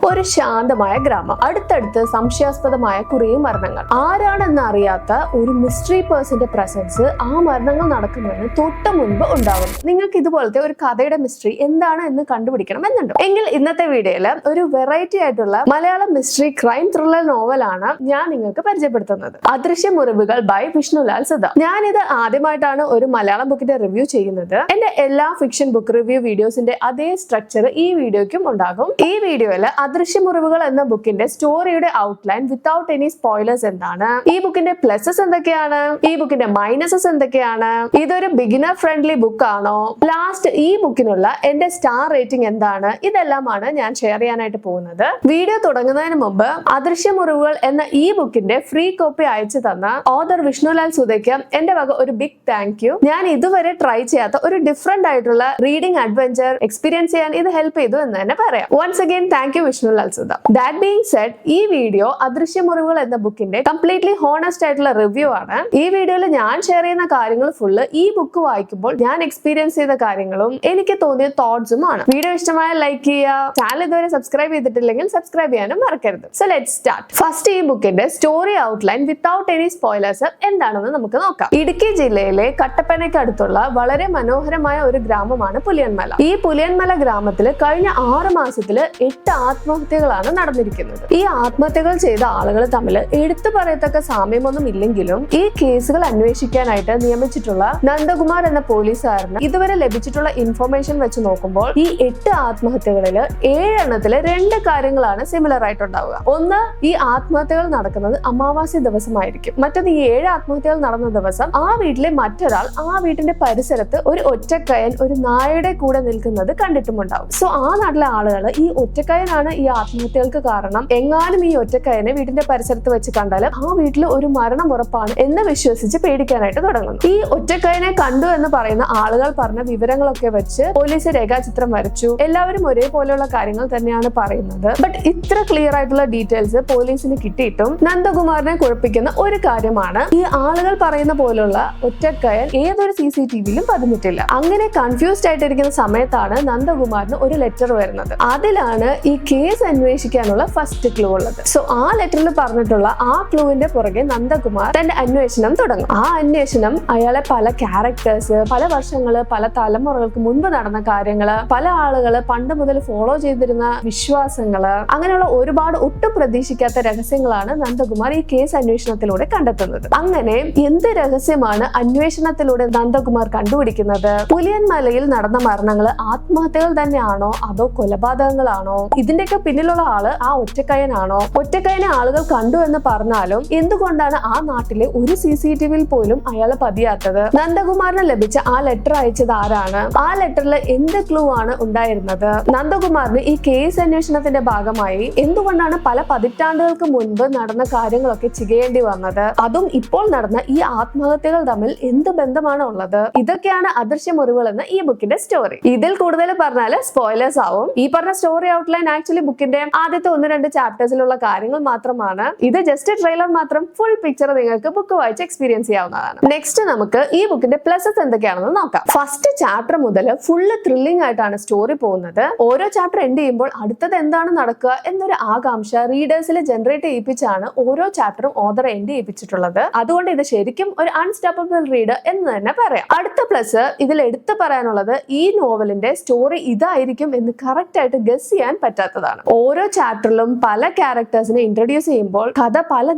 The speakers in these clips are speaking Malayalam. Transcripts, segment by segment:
ഒരു ശാന്തമായ ഗ്രാമം, അടുത്തടുത്ത് സംശയാസ്പദമായ കുറേ മരണങ്ങൾ. ആരാണെന്ന് അറിയാത്ത ഒരു മിസ്റ്ററി പേഴ്സന്റെ പ്രസൻസ് ആ മരണങ്ങൾ നടക്കുന്നതിന് തൊട്ട് മുൻപ് ഉണ്ടാകും. നിങ്ങൾക്ക് ഇതുപോലത്തെ ഒരു കഥയുടെ മിസ്റ്ററി എന്താണ് എന്ന് കണ്ടുപിടിക്കണം എന്നുണ്ടോ? എങ്കിൽ ഇന്നത്തെ വീഡിയോയില് ഒരു വെറൈറ്റി ആയിട്ടുള്ള മലയാളം മിസ്റ്ററി ക്രൈം ത്രില്ലർ നോവലാണ് ഞാൻ നിങ്ങൾക്ക് പരിചയപ്പെടുത്തുന്നത്. അദൃശ്യ മുറിവുകൾ ബൈ വിഷ്ണുലാൽ സുധ. ഞാനിത് ആദ്യമായിട്ടാണ് ഒരു മലയാളം ബുക്കിന്റെ റിവ്യൂ ചെയ്യുന്നത്. എന്റെ എല്ലാ ഫിക്ഷൻ ബുക്ക് റിവ്യൂ വീഡിയോസിന്റെ അതേ സ്ട്രക്ചർ ഈ വീഡിയോയ്ക്കും ഉണ്ടാകും. ഈ വീഡിയോയില് അദൃശ്യ മുറിവുകൾ എന്ന ബുക്കിന്റെ സ്റ്റോറിയുടെ ഔട്ട്ലൈൻ വിത്തൗട്ട് എനി സ്പോയിലേഴ്സ് എന്താണ്, ഈ ബുക്കിന്റെ പ്ലസസ് എന്തൊക്കെയാണ്, ഈ ബുക്കിന്റെ മൈനസസ് എന്തൊക്കെയാണ്, ഇതൊരു ബിഗിനർ ഫ്രണ്ട്ലി ബുക്ക് ആണോ, ലാസ്റ്റ് ഈ ബുക്കിനുള്ള എന്റെ സ്റ്റാർ റേറ്റിംഗ് എന്താണ്, ഇതെല്ലാമാണ് ഞാൻ ഷെയർ ചെയ്യാനായിട്ട് പോകുന്നത്. വീഡിയോ തുടങ്ങുന്നതിന് മുമ്പ് അദൃശ്യ മുറിവുകൾ എന്ന ഈ ബുക്കിന്റെ ഫ്രീ കോപ്പി അയച്ചു തന്ന ഓഥർ വിഷ്ണുലാൽ സുധയ്ക്ക് എന്റെ വക ഒരു ബിഗ് താങ്ക് യു. ഞാൻ ഇതുവരെ ട്രൈ ചെയ്യാത്ത ഒരു ഡിഫറെന്റ് ആയിട്ടുള്ള റീഡിംഗ് അഡ്വഞ്ചർ എക്സ്പീരിയൻസ് ചെയ്യാൻ ഇത് ഹെൽപ്പ് ചെയ്തു എന്ന് തന്നെ പറയാം. Once again thank you Vishnulal Sudha. That being said, ഈ വീഡിയോ അദൃശ്യ മുറിവുകൾ എന്ന ബുക്കിന്റെ കംപ്ലീറ്റ്ലി ഹോണസ്റ്റ് ആയിട്ടുള്ള റിവ്യൂ ആണ്. ഈ വീഡിയോയിൽ ഞാൻ ഷെയർ ചെയ്യുന്ന കാര്യങ്ങൾ ഫുള്ള് ഈ ബുക്ക് വായിക്കുമ്പോൾ ഞാൻ എക്സ്പീരിയൻസ് ചെയ്ത കാര്യങ്ങളും എനിക്ക് തോന്നിയ തോട്ട്സും ആണ്. വീഡിയോ ഇഷ്ടമായ ലൈക്ക് ചെയ്യുക, ചാനൽ ഇതുവരെ സബ്സ്ക്രൈബ് ചെയ്തിട്ടില്ലെങ്കിൽ സബ്സ്ക്രൈബ് ചെയ്യാനും മറക്കരുത്. So let's start. ഫസ്റ്റ് ഈ ബുക്കിന്റെ story outline without any spoilers എന്താണെന്ന് നമുക്ക് നോക്കാം. ഇടുക്കി ജില്ലയിലെ കട്ടപ്പനയ്ക്ക് അടുത്തുള്ള വളരെ മനോഹരമായ ഒരു ഗ്രാമമാണ് പുലിയന്മല. ഈ പുലിയന്മല ഗ്രാമത്തിൽ കഴിഞ്ഞ 6 മാസത്തില് 8 ആത്മഹത്യകളാണ് നടന്നിരിക്കുന്നത്. ഈ ആത്മഹത്യകൾ ചെയ്ത ആളുകൾ തമ്മിൽ എടുത്തു പറയത്തക്ക സാമ്യമൊന്നും ഇല്ലെങ്കിലും ഈ കേസുകൾ അന്വേഷിക്കാനായിട്ട് നിയമിച്ചിട്ടുള്ള നന്ദകുമാർ എന്ന പോലീസുകാരന് ഇതുവരെ ലഭിച്ചിട്ടുള്ള ഇൻഫർമേഷൻ വെച്ച് നോക്കുമ്പോൾ ഈ 8 ആത്മഹത്യകളില് 7 എണ്ണത്തില് 2 കാര്യങ്ങളാണ് സിമിലർ ആയിട്ടുണ്ടാവുക. ഒന്ന്, ഈ ആത്മഹത്യകൾ നടക്കുന്നത് അമാവാസി ദിവസമായിരിക്കും. മറ്റൊന്ന്, ഈ 7 ആത്മഹത്യകൾ നടന്ന ദിവസം ആ വീട്ടിലെ മറ്റൊരാൾ ആ വീട്ടിന്റെ പരിസരത്ത് ഒരു ഒറ്റക്കയൻ ഒരു നായയുടെ കൂടെ നിൽക്കുന്നത് കണ്ടിട്ടുമുണ്ടാവും. സോ ആ നാട്ടിലെ ആളുകൾ ഈ ഒറ്റക്കയനാണ് ഈ ആത്മഹത്യകൾക്ക് കാരണം, എങ്ങാനും ഈ ഒറ്റക്കയനെ വീട്ടിന്റെ പരിസരത്ത് വെച്ച് കണ്ടാൽ ആ വീട്ടിൽ ഒരു മരണം ഉറപ്പാണ് എന്ന് വിശ്വസിച്ച് പേടിക്കാനായിട്ട് തുടങ്ങുന്നു. ഈ ഒറ്റക്കയനെ കണ്ടു എന്ന് പറയുന്ന ആളുകൾ പറഞ്ഞ വിവരങ്ങളൊക്കെ വെച്ച് പോലീസ് രേഖാചിത്രം വരച്ചു. എല്ലാവരും ഒരേപോലെയുള്ള കാര്യങ്ങൾ തന്നെയാണ് പറയുന്നത്. ബട്ട് ഇത്ര ക്ലിയർ ആയിട്ടുള്ള ഡീറ്റെയിൽസ് പോലീസിന് കിട്ടിയിട്ടും നന്ദകുമാറിനെ കുഴപ്പിക്കുന്ന ഒരു കാര്യമാണ്, ഈ ആളുകൾ പറയുന്ന പോലുള്ള ഒറ്റക്കയൻ ഏതൊരു CCTVയിലും പതിഞ്ഞിട്ടില്ല. അങ്ങനെ കൺഫ്യൂസ്ഡ് ആയിട്ടിരിക്കുന്ന സമയത്താണ് നന്ദകുമാറിന് ഒരു ലെറ്റർ വരുന്നത്. അതിലാണ് ഈ കേസ് അന്വേഷിക്കാനുള്ള ഫസ്റ്റ് ക്ലൂ ഉള്ളത്. സോ ആ ലെറ്ററിൽ പറഞ്ഞിട്ടുള്ള ആ ക്ലൂവിന്റെ പുറകെ നന്ദകുമാർ തന്റെ അന്വേഷണം തുടങ്ങും. ആ അന്വേഷണം അയാളെ പല ക്യാരക്ടേഴ്സ്, പല വർഷങ്ങള്, പല തലമുറകൾക്ക് മുൻപ് നടന്ന കാര്യങ്ങള്, പല ആളുകള് പണ്ട് മുതൽ ഫോളോ ചെയ്തിരുന്ന വിശ്വാസങ്ങള്, അങ്ങനെയുള്ള ഒരുപാട് ഒട്ടും പ്രതീക്ഷിക്കാത്ത രഹസ്യങ്ങളാണ് നന്ദകുമാർ ഈ കേസ് അന്വേഷണത്തിലൂടെ കണ്ടെത്തുന്നത്. അങ്ങനെ എന്ത് രഹസ്യമാണ് അന്വേഷണത്തിലൂടെ നന്ദകുമാർ കണ്ടുപിടിക്കുന്നത്? പുലിയന്മലയിൽ നടന്ന മരണങ്ങൾ ആത്മഹത്യകൾ തന്നെയാണോ അതോ കൊലപാതകങ്ങളാണോ? ഇതിന്റെയൊക്കെ പിന്നിലുള്ള ആള് ആ ഒറ്റക്കയനാണോ? ഒറ്റക്കയനെ ആളുകൾ കണ്ടു എന്ന് പറഞ്ഞാലും എന്തുകൊണ്ടാണ് ആ നാട്ടിലെ ഒരു CCTVയിൽ പോലും അയാളെ പതിയാത്തത്? നന്ദകുമാറിന് ലഭിച്ച ആ ലെറ്റർ അയച്ചത് ആരാണ്? ആ ലെറ്ററിൽ എന്ത് ക്ലൂ ആണ് ഉണ്ടായിരുന്നത്? നന്ദകുമാറിന് ഈ കേസ് അന്വേഷണത്തിന്റെ ഭാഗമായി എന്തുകൊണ്ടാണ് പല പതിറ്റാണ്ടുകൾക്ക് മുൻപ് നടന്ന കാര്യങ്ങളൊക്കെ ചികയേണ്ടി വന്നത്? അതും ഇപ്പോൾ നടന്ന ഈ ആത്മഹത്യകൾ തമ്മിൽ എന്ത് ബന്ധമാണ് ഉള്ളത്? ഇതൊക്കെയാണ് അദൃശ്യ മുറിവുകൾ എന്ന ഈ ബുക്കിന്റെ സ്റ്റോറി. ഇതിൽ കൂടുതൽ പറഞ്ഞാൽ സ്പോയിലേഴ്സ് ആവും. ഈ പറഞ്ഞ സ്റ്റോറി ഔട്ട്ലൈൻ ആക്ച്വലി ബുക്കിന്റെ ആദ്യത്തെ 1-2 ചാപ്റ്റേഴ്സിലുള്ള കാര്യങ്ങൾ മാത്രമാണ്. ഇത് ജസ്റ്റ് ട്രെയിലർ മാത്രം. ഫുൾ പിക്ചർ നിങ്ങൾക്ക് ബുക്ക് വായിച്ച് എക്സ്പീരിയൻസ് ചെയ്യാവുന്നതാണ്. നെക്സ്റ്റ് നമുക്ക് ഈ ബുക്കിന്റെ പ്ലസസ് എന്തൊക്കെയാണെന്ന് നോക്കാം. ഫസ്റ്റ് ചാപ്റ്റർ മുതൽ ഫുള്ള് ത്രില്ലിംഗ് ആയിട്ടാണ് സ്റ്റോറി പോകുന്നത്. ഓരോ ചാപ്റ്റർ എൻഡ് ചെയ്യുമ്പോൾ അടുത്തത് എന്താണ് നടക്കുക എന്നൊരു ആകാംക്ഷ റീഡേഴ്സിൽ ജനറേറ്റ് ചെയ്യിപ്പിച്ചാണ് ഓരോ ചാപ്റ്ററും ഓഥർ എൻഡ് ചെയ്യിപ്പിച്ചിട്ടുള്ളത്. അതുകൊണ്ട് ഇത് ശരിക്കും ഒരു അൺസ്റ്റോപ്പബിൾ റീഡ് എന്ന് തന്നെ പറയാം. അടുത്ത പ്ലസ് ഇതിൽ എടുത്തു പറയാനുള്ളത്, ഈ നോവലിന്റെ സ്റ്റോറി ഇതായിരിക്കും എന്ന് കറക്റ്റ് ആയിട്ട് ഗസ് ചെയ്യാൻ പറ്റാത്തതാണ്. ഓരോ ചാപ്റ്ററിലും പല ക്യാരക്ടേഴ്സിനെ ഇൻട്രൊഡ്യൂസ് ചെയ്യുമ്പോൾ കഥ പല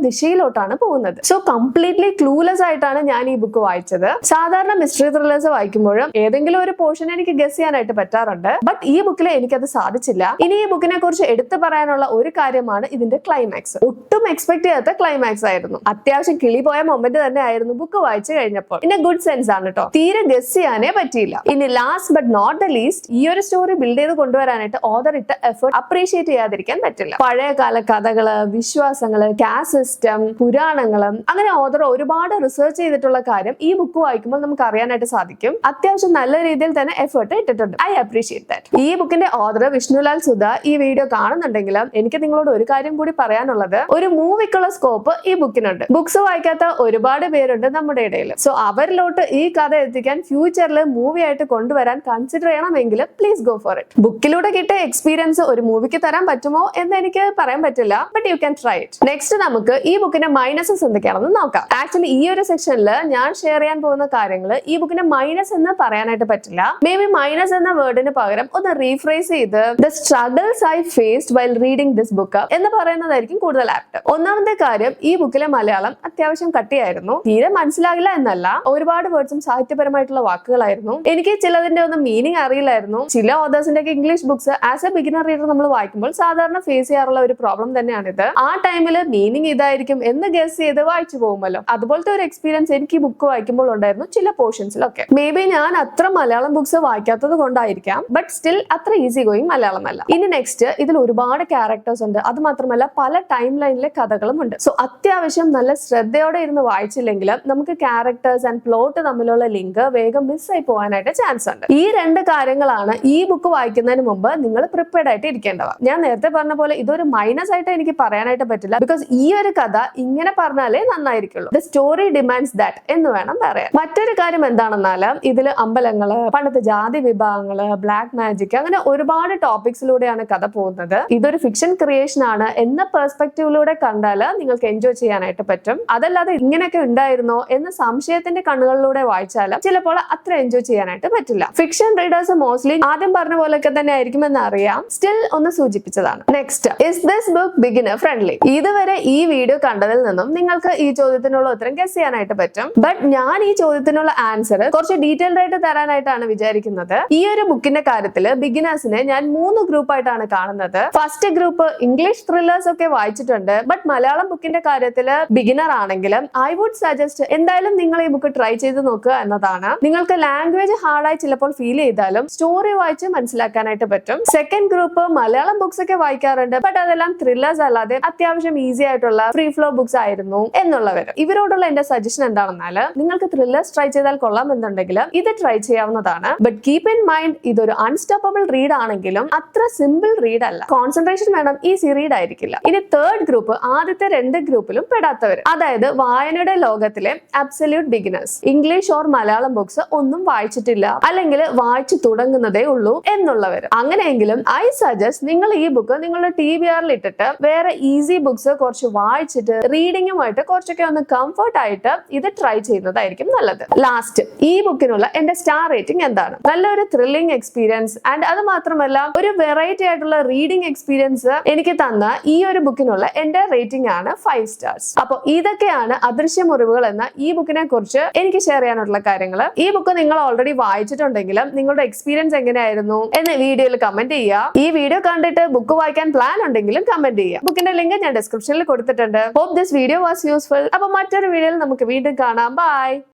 ദിശയിലോട്ടാണ് പോകുന്നത്. സോ കംപ്ലീറ്റ്ലി ക്ലൂലെസ് ആയിട്ടാണ് ഞാൻ ഈ ബുക്ക് വായിച്ചത്. സാധാരണ മിസ്റ്ററി ത്രില്ലേഴ്സ് വായിക്കുമ്പോഴും ഏതെങ്കിലും ഒരു പോർഷൻ എനിക്ക് ഗസ് ചെയ്യാനായിട്ട് പറ്റാറുണ്ട്. ബട്ട് ഈ ബുക്കിൽ എനിക്കത് സാധിച്ചില്ല. ഇനി ഈ ബുക്കിനെ കുറിച്ച് എടുത്തു പറയാനുള്ള ഒരു കാര്യമാണ് ഇതിന്റെ ക്ലൈമാക്സ്. ഒട്ടും എക്സ്പെക്ട് ചെയ്യാത്ത ക്ലൈമാക്സ് ആയിരുന്നു. അത്യാവശ്യം കിളി പോയ മൊമെന്റ് തന്നെ ആയിരുന്നു ബുക്ക് വായിച്ചു കഴിഞ്ഞപ്പോൾ. ഇൻ എ ഗുഡ് സെൻസ് ആണ് കേട്ടോ. തീരെ ഗസ് ചെയ്യാനേ പറ്റിയില്ല. ഇനി last but not the least, ഈ ഒരു സ്റ്റോറി ബിൽഡ് ചെയ്ത് കൊണ്ടുവരാനായിട്ട് ഓഥർ ഇട്ട എഫേർട്ട് അപ്രീഷിയേറ്റ് ചെയ്യാതിരിക്കാൻ പറ്റില്ല. പഴയകാല കഥകള്, വിശ്വാസങ്ങള്, കാസ്റ്റ് സിസ്റ്റം, പുരാണങ്ങള്, അങ്ങനെ ഓഥർ ഒരുപാട് റിസർച്ച് ചെയ്തിട്ടുള്ള കാര്യം ഈ ബുക്ക് വായിക്കുമ്പോൾ നമുക്ക് അറിയാനായിട്ട് സാധിക്കും. അത്യാവശ്യം നല്ല രീതിയിൽ തന്നെ എഫേർട്ട് ഇട്ടിട്ടുണ്ട്. I appreciate that. ഈ ബുക്കിന്റെ ഓഥർ വിഷ്ണുലാൽ സുധ ഈ വീഡിയോ കാണുന്നുണ്ടെങ്കിൽ എനിക്ക് നിങ്ങളോട് ഒരു കാര്യം കൂടി പറയാനുള്ളത്, ഒരു മൂവിക്കുള്ള സ്കോപ്പ് ഈ ബുക്കിനുണ്ട്. ബുക്സ് വായിക്കാത്ത ഒരുപാട് പേരുണ്ട് നമ്മുടെ ഇടയിൽ. സോ അവരിലോട്ട് ഈ കഥ എത്തിക്കാൻ ഫ്യൂച്ചറിൽ മൂവി ആയിട്ട് കൊണ്ടുവരാൻ കൺസിഡർ ചെയ്യണമെങ്കിൽ പ്ലീസ് ഗോ ഫോർ ഇറ്റ്. ബുക്കിലൂടെ കിട്ടിയ എക്സ്പീരിയൻസ് ഒരു മൂവിക്ക് ഒതുക്കി തരാൻ പറ്റുമോ എന്ന് എനിക്ക് പറയാൻ പറ്റില്ല, but you can try it. Next നമുക്ക് ഈ ബുക്കിന്റെ മൈനസസ് എന്തൊക്കെയാണെന്ന് നോക്കാം. ആക്ച്വലി ഈ ഒരു സെക്ഷനിൽ ഞാൻ ഷെയർ ചെയ്യാൻ പോകുന്ന കാര്യങ്ങൾ ഈ ബുക്കിന്റെ മൈനസ് എന്ന് പറയാനായിട്ട് പറ്റില്ല. മേ ബി മൈനസ് എന്ന വേർഡിന് പകരം ഒന്ന് റീഫ്രേസ് ചെയ്ത് the struggles I faced while reading this book എന്ന് പറയുന്നതായിരിക്കും കൂടുതൽ ആപ്റ്റ്. ഒന്നാമത്തെ കാര്യം, ഈ ബുക്കിലെ മലയാളം അത്യാവശ്യം കട്ടിയായിരുന്നു. തീരെ മനസ്സിലാകില്ല എന്നല്ല, ഒരുപാട് വേർഡ്സും സാഹിത്യപരമായിട്ടുള്ള വാക്കുകളായിരുന്നു. എനിക്ക് ചിലതിന്റെ ഒന്നും മീനിങ് അറിയില്ലായിരുന്നു. ചില ഓതേഴ്സിന്റെ ഒക്കെ English books as A beginner reader നമ്മൾ വായിക്കുമ്പോൾ സാധാരണ ഫേസ് ചെയ്യാറുള്ള ഒരു പ്രോബ്ലം തന്നെയാണിത്. ആ ടൈമിൽ മീനിങ് ഇതായിരിക്കും എന്ന് ഗസ് ചെയ്ത് വായിച്ചു പോകുമല്ലോ. അതുപോലത്തെ ഒരു എക്സ്പീരിയൻസ് എനിക്ക് ഈ ബുക്ക് വായിക്കുമ്പോൾ ഉണ്ടായിരുന്നു ചില പോർഷൻസിലൊക്കെ. മേ ബി ഞാൻ അത്ര മലയാളം ബുക്സ് വായിക്കാത്തത് കൊണ്ടായിരിക്കാം, ബട്ട് സ്റ്റിൽ അത്ര ഈസി ഗോയിങ് മലയാളം അല്ല. ഇനി നെക്സ്റ്റ്, ഇതിൽ ഒരുപാട് ക്യാരക്ടേഴ്സ് ഉണ്ട്. അത് മാത്രമല്ല പല ടൈം ലൈനിലെ കഥകളും ഉണ്ട്. സോ അത്യാവശ്യം നല്ല ശ്രദ്ധയോടെ ഇരുന്ന് വായിച്ചില്ലെങ്കിൽ നമുക്ക് ക്യാരക്ടേഴ്സ് ആൻഡ് പ്ലോട്ട് തമ്മിലുള്ള ലിങ്ക് വേഗം മിസ്സായി പോകാനായിട്ട് ചാൻസ് ഉണ്ട്. ഈ രണ്ട് കാര്യങ്ങളാണ് ഈ ബുക്ക് വായിക്കുന്നതിന് മുമ്പ് നിങ്ങൾ പ്രിപ്പയർഡ് ആയിട്ട് ഇരിക്കേണ്ടവ. ഞാൻ നേരത്തെ പറഞ്ഞ പോലെ ഇതൊരു മൈനസ് ആയിട്ട് എനിക്ക് പറയാനായിട്ട് പറ്റില്ല, ബിക്കോസ് ഈ ഒരു കഥ ഇങ്ങനെ പറഞ്ഞാലേ നന്നായിരിക്കുള്ളൂ. ദ സ്റ്റോറി ഡിമാൻഡ്സ് ദാറ്റ് എന്ന് വേണം പറയാൻ. മറ്റൊരു കാര്യം എന്താണെന്നാൽ ഇതിൽ അമ്പലങ്ങള്, പണ്ടത്തെ ജാതി വിഭാഗങ്ങള്, ബ്ലാക്ക് മാജിക്, അങ്ങനെ ഒരുപാട് ടോപ്പിക്സിലൂടെയാണ് കഥ പോകുന്നത്. ഇതൊരു ഫിക്ഷൻ ക്രിയേഷൻ ആണ് എന്ന പെർസ്പെക്റ്റീവിലൂടെ കണ്ടാൽ നിങ്ങൾക്ക് എൻജോയ് ചെയ്യാനായിട്ട് പറ്റും. അതല്ലാതെ ഇങ്ങനെയൊക്കെ ഉണ്ടായിരുന്നോ എന്ന് സംശയത്തിന്റെ കണ്ണുകളിലൂടെ വായിച്ചാലും ചിലപ്പോൾ അത്ര എൻജോയ് ചെയ്യാനായിട്ട് പറ്റില്ല. ഫിക്ഷൻ റീഡേഴ്സ് മോസ്റ്റ്ലി ആദ്യം പറഞ്ഞ പോലെയൊക്കെ തന്നെ ആയിരിക്കും എന്ന് അറിയാം, സ്റ്റിൽ ഒന്ന് സൂചിപ്പിച്ചതാണ്. Next, is this book beginner friendly? ഇതുവരെ ഈ വീഡിയോ കണ്ടതിൽ നിന്നും നിങ്ങൾക്ക് ഈ ചോദ്യത്തിനുള്ള ഉത്തരം ഗസ് ചെയ്യാനായിട്ട് പറ്റും. ബട്ട് ഞാൻ ഈ ചോദ്യത്തിനുള്ള ആൻസർ കുറച്ച് ഡീറ്റെയിൽഡ് ആയിട്ട് തരാനായിട്ടാണ് വിചാരിക്കുന്നത്. ഈ ഒരു ബുക്കിന്റെ കാര്യത്തിൽ ബിഗിനേഴ്സിനെ ഞാൻ 3 ഗ്രൂപ്പായിട്ടാണ് കാണുന്നത്. ഫസ്റ്റ് ഗ്രൂപ്പ് ഇംഗ്ലീഷ് ത്രില്ലേഴ്സ് ഒക്കെ വായിച്ചിട്ടുണ്ട്, ബട്ട് മലയാളം ബുക്കിന്റെ കാര്യത്തിൽ ബിഗിനർ ആണെങ്കിലും ഐ വുഡ് സജസ്റ്റ് എന്തായാലും നിങ്ങൾ ഈ ബുക്ക് ട്രൈ ചെയ്ത് നോക്കുക എന്നതാണ്. നിങ്ങൾക്ക് ലാംഗ്വേജ് ഹാർഡായി ചിലപ്പോൾ ഫീൽ ചെയ്താലും സ്റ്റോറി വായിച്ച് മനസ്സിലാക്കാനായിട്ട് പറ്റും. സെക്കൻഡ് ഗ്രൂപ്പ് മലയാളം ബുക്സ് ഒക്കെ വായിക്കാറുണ്ട്, ബട്ട് അതെല്ലാം ത്രില്ലേഴ്സ് അല്ലാതെ അത്യാവശ്യം ഈസി ആയിട്ടുള്ള ഫ്രീ ഫ്ലോ ബുക്സ് ആയിരുന്നു എന്നുള്ളവർ. ഇവരോടുള്ള എന്റെ സജഷൻ എന്താണെന്നാൽ നിങ്ങൾക്ക് ത്രില്ലേഴ്സ് ട്രൈ ചെയ്താൽ കൊള്ളാം എന്നുണ്ടെങ്കിൽ ഇത് ട്രൈ ചെയ്യാവുന്നതാണ്. ബട്ട് കീപ് ഇൻ മൈൻഡ് ഇതൊരു അൺസ്റ്റോപ്പബിൾ റീഡ് ആണെങ്കിലും അത്ര സിമ്പിൾ റീഡ് അല്ല. കോൺസെൻട്രേഷൻ വേണം, ഈസി റീഡ് ആയിരിക്കില്ല. ഇനി തേർഡ് ഗ്രൂപ്പ് ആദ്യത്തെ 2 ഗ്രൂപ്പിലും പെടാത്തവർ, അതായത് വായനയുടെ ലോകത്തിലെ absolute beginners. English or Malayalam books ഒന്നും വായിച്ചിട്ടില്ല, അല്ലെങ്കിൽ വായിച്ചു തുടങ്ങുന്നതേ ഉള്ളൂ എന്നുള്ളവർ. അങ്ങനെയെങ്കിലും ഐ സജസ്റ്റ് നിങ്ങൾ ഈ ബുക്ക് നിങ്ങളുടെ TBRൽ ഇട്ടിട്ട് വേറെ ഈസി ബുക്സ് കുറച്ച് വായിച്ചിട്ട് റീഡിങ്ങുമായിട്ട് കുറച്ചൊക്കെ ഒന്ന് കംഫർട്ട് ആയിട്ട് ഇത് ട്രൈ ചെയ്യുന്നതായിരിക്കും നല്ലത്. ലാസ്റ്റ്, ഈ ബുക്കിനുള്ള എന്റെ സ്റ്റാർ റേറ്റിംഗ് എന്താണ്? നല്ലൊരു ത്രില്ലിംഗ് എക്സ്പീരിയൻസ് ആൻഡ് അത് മാത്രമല്ല ഒരു വെറൈറ്റി ആയിട്ടുള്ള റീഡിംഗ് എക്സ്പീരിയൻസ് എനിക്ക് തന്ന ഈ ഒരു ബുക്കിനുള്ള എന്റെ റേറ്റിംഗ് ആണ് 5 stars. അപ്പോൾ ഇതൊക്കെയാണ് അദൃശ്യ മുറിവുകൾ എന്ന ഈ ബുക്കിനെ കുറിച്ച് എനിക്ക് ഷെയർ ചെയ്യാനുള്ള കാര്യങ്ങൾ. ഈ ബുക്ക് നിങ്ങൾ ഓൾറെഡി വായിച്ചിട്ടുണ്ടെങ്കിലും നിങ്ങളുടെ എക്സ്പീരിയൻസ് എങ്ങനെയായിരുന്നു എന്ന് വീഡിയോയിൽ കമന്റ് ചെയ്യുക. ഈ വീഡിയോ കണ്ടിട്ട് ബുക്ക് വായിക്കാൻ പ്ലാൻ ഉണ്ടെങ്കിലും കമന്റ് ചെയ്യുക. ബുക്കിന്റെ ലിങ്ക് ഞാൻ ഡിസ്ക്രിപ്ഷനിൽ കൊടുത്തിട്ടുണ്ട്. Hope this video was useful. അപ്പൊ മറ്റൊരു വീഡിയോയിൽ നമുക്ക് വീണ്ടും കാണാം. ബൈ.